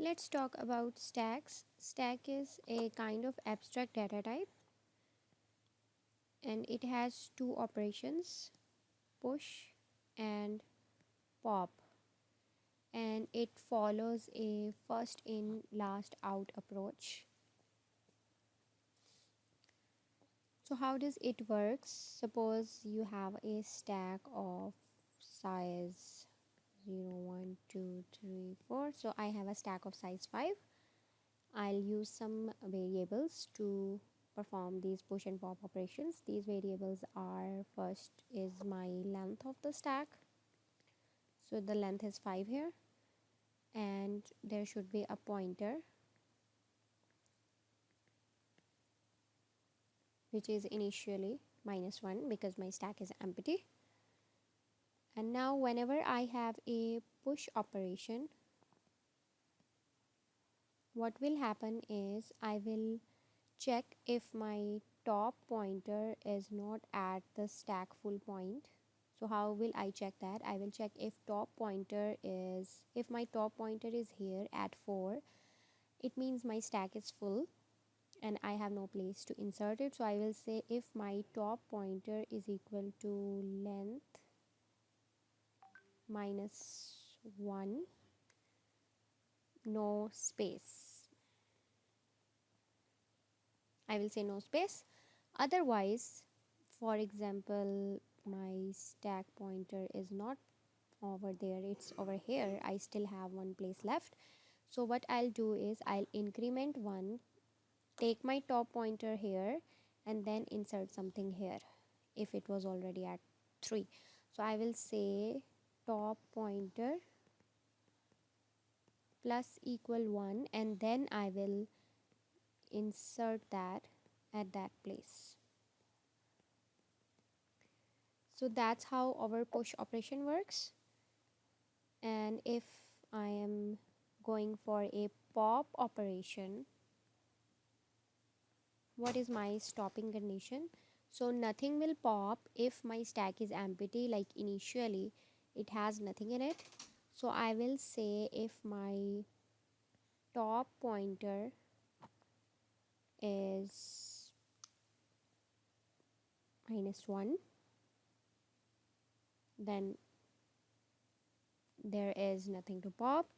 Let's talk about stacks. Stack is a kind of abstract data type and it has two operations, push and pop, and it follows a first in last out approach. So how does it works? Suppose you have a stack of size 0 1 2 3 4. So I have a stack of size 5. I'll use some variables to perform these push and pop operations. These variables are, first is my length of the stack. So the length is 5 here, and there should be a pointer which is initially -1 because my stack is empty. And now whenever I have a push operation, what will happen is I will check if my top pointer is not at the stack full point. So how will I check that? I will check if my top pointer is here at 4, it means my stack is full and I have no place to insert it. So I will say if my top pointer is equal to length -1, no space. I will say no space. Otherwise, for example, my stack pointer is not over there, it's over here, I still have one place left. So what I'll do is I'll increment 1, take my top pointer here, and then insert something here if it was already at 3. So I will say top pointer plus equal 1, and then I will insert that at that place. So that's how our push operation works. And if I am going for a pop operation, what is my stopping condition? So nothing will pop if my stack is empty, like initially it has nothing in it. So I will say if my top pointer is -1, then there is nothing to pop.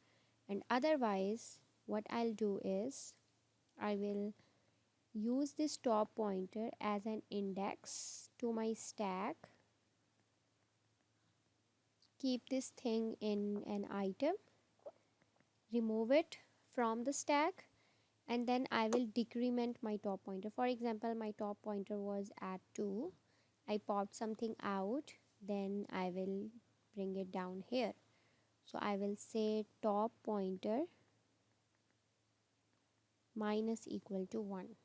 And otherwise what I'll do is I will use this top pointer as an index to my stack, keep this thing in an item, remove it from the stack, and then I will decrement my top pointer. For example, my top pointer was at 2, I popped something out, then I will bring it down here. So I will say top pointer minus equal to 1.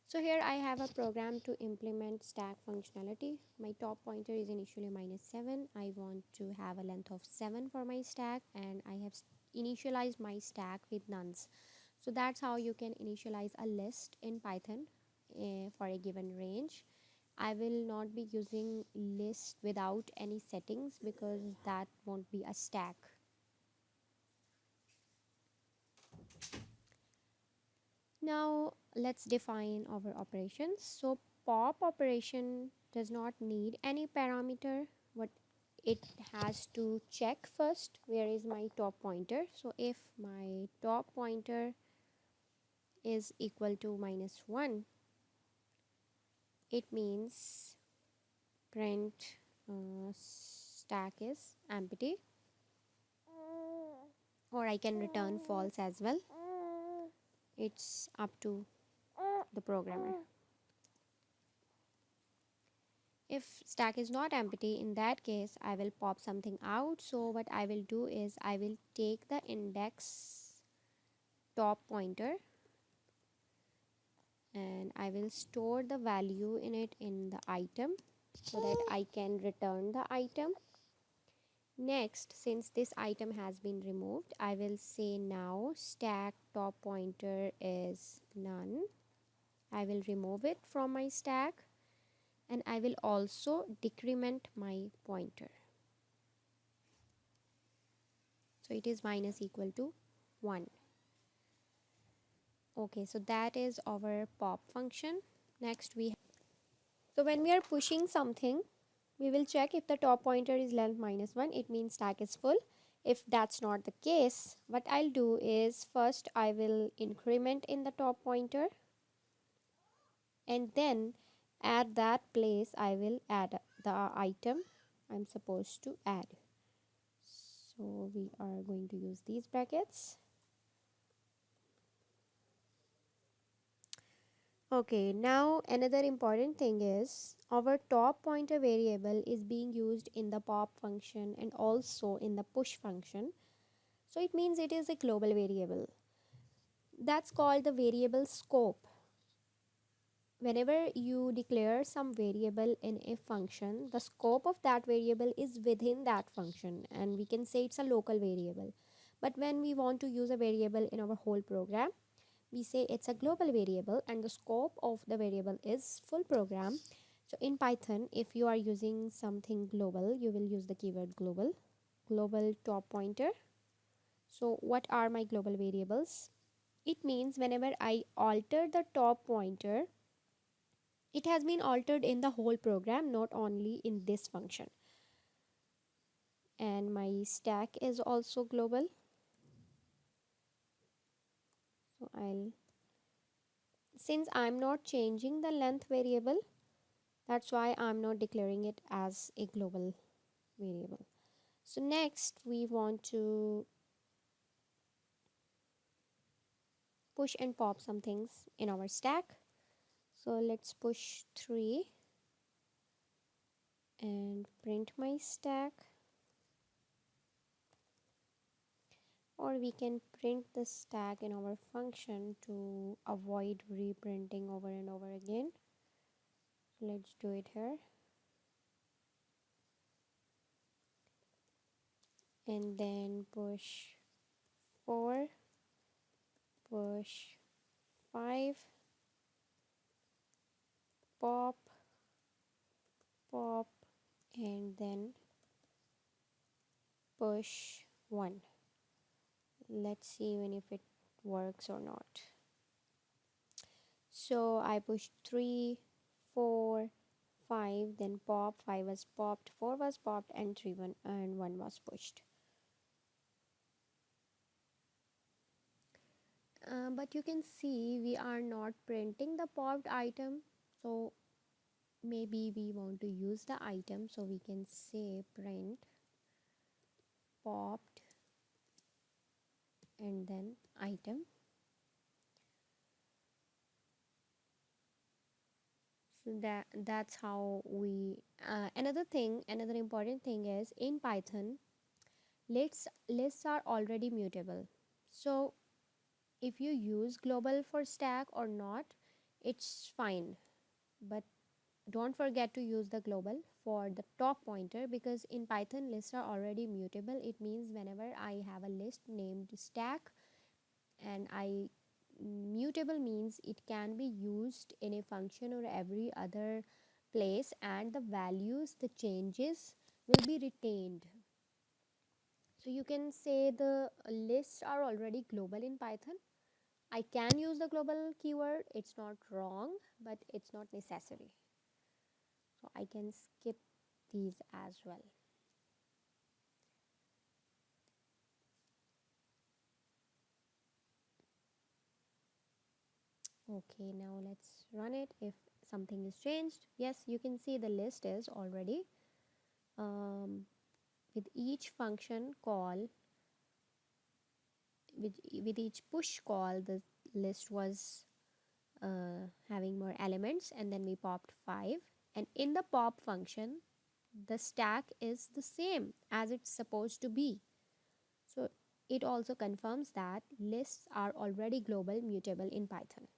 So here I have a program to implement stack functionality. My top pointer is initially -7. I want to have a length of 7 for my stack, and I have initialized my stack with nuns. So that's how you can initialize a list in Python for a given range. I will not be using list without any settings because that won't be a stack. Now let's define our operations. So pop operation does not need any parameter. What it has to check first, where is my top pointer. So if my top pointer is equal to -1, it means print stack is empty, or I can return false as well. It's up to the programmer. If stack is not empty, in that case I will pop something out. So what I will do is I will take the index top pointer and I will store the value in it in the item so that I can return the item. Next, since this item has been removed, I will say now stack top pointer is none. I will remove it from my stack, and I will also decrement my pointer. So it is minus equal to 1. Okay, so that is our pop function. Next we so when we are pushing something, we will check if the top pointer is length minus 1, it means stack is full. If that's not the case, what I'll do is first I will increment in the top pointer, and then at that place I will add the item I'm supposed to add. So we are going to use these brackets. Okay, now another important thing is our top pointer variable is being used in the pop function and also in the push function. So it means it is a global variable. That's called the variable scope. Whenever you declare some variable in a function, the scope of that variable is within that function, and we can say it's a local variable. But when we want to use a variable in our whole program, we say it's a global variable and the scope of the variable is full program. So in Python, if you are using something global, you will use the keyword global top pointer. So what are my global variables? It means whenever I alter the top pointer, it has been altered in the whole program, not only in this function. And my stack is also global. So since I'm not changing the length variable, that's why I'm not declaring it as a global variable. So next we want to push and pop some things in our stack. So let's push 3 and print my stack, or we can print the stack in our function to avoid reprinting over and over again. So let's do it here, and then push 4, push 5, pop, pop, and then push 1. Let's see even if it works or not. So I pushed 3, 4, 5, then pop, 5 was popped, 4 was popped, and 1 was pushed. But you can see we are not printing the popped item, so maybe we want to use the item, so we can say print popped and then item. So that's how we another important thing is in Python, lists are already mutable. So if you use global for stack or not, it's fine, but don't forget to use the global for the top pointer, because in Python lists are already mutable. It means whenever I have a list named stack, and I mutable means it can be used in a function or every other place, and the values, the changes will be retained. So you can say the lists are already global in Python. I can use the global keyword, it's not wrong, but it's not necessary. So I can skip these as well. Okay, now let's run it. If something is changed, yes, you can see the list is already with each function call, with each push call, the list was having more elements, and then we popped 5, and in the pop function the stack is the same as it's supposed to be. So it also confirms that lists are already global mutable in Python.